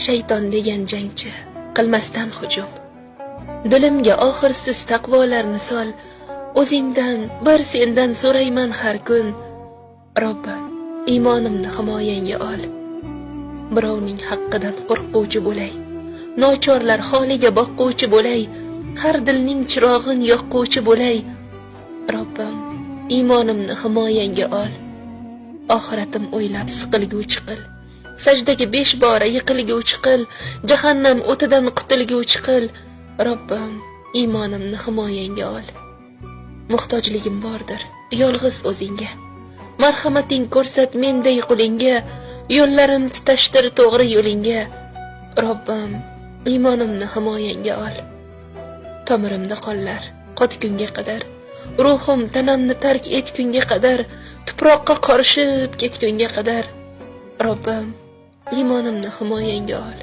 shayton degan jangchi qilmasdan hujum. Dilimga oxirsiz taqvolarni sol, o'zingdan bir sendan so'rayman har kun. Robbim, iymonimni himoyangga ol. Birovning haqqidan qo'rquvchi bo'lay, nochorlar holiga boqquvchi bo'lay, har dilning chirog'in yoqquvchi bo'lay. Robbim, iymonimni himoyangga ol. Oxiratim o'ylab siqilguvchi qil. Sajdaga 5 bora yiqilguvchi qil, jahannam o'tidan qutulguvchi qil. Robbim, iymonimni himoyangga ol. Muhtojligim bordir, yolg'iz o'zingga. Marhamating ko'rsat menday qulingga, yo'llarim tutashtir to'g'ri yo'lingga. Robbim, iymonimni himoyangga ol. Tomirimda qonlar qotgunga qadar, ruhim tanamni tark etgunga qadar, tuproqqa qorishib ketgunga qadar. Robbim, iymonimni himoyangga ol.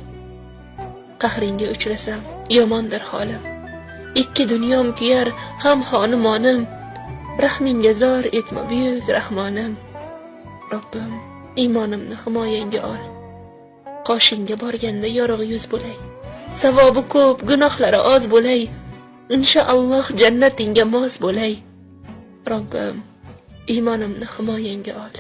Qahringga uchrasam yomondir holim, ikki dunyom kuyar ham xonimonim. Rahmingga zor etma buyuk rahmonim. Robbim, iymonimni himoyangga ol. Qoshingga borganda yorug' yuz bo'lay, savobi ko'p, gunohlari oz bo'lay. Inshaalloh jannatingga mos bo'lay. Robbim, iymonimni himoyangga ol.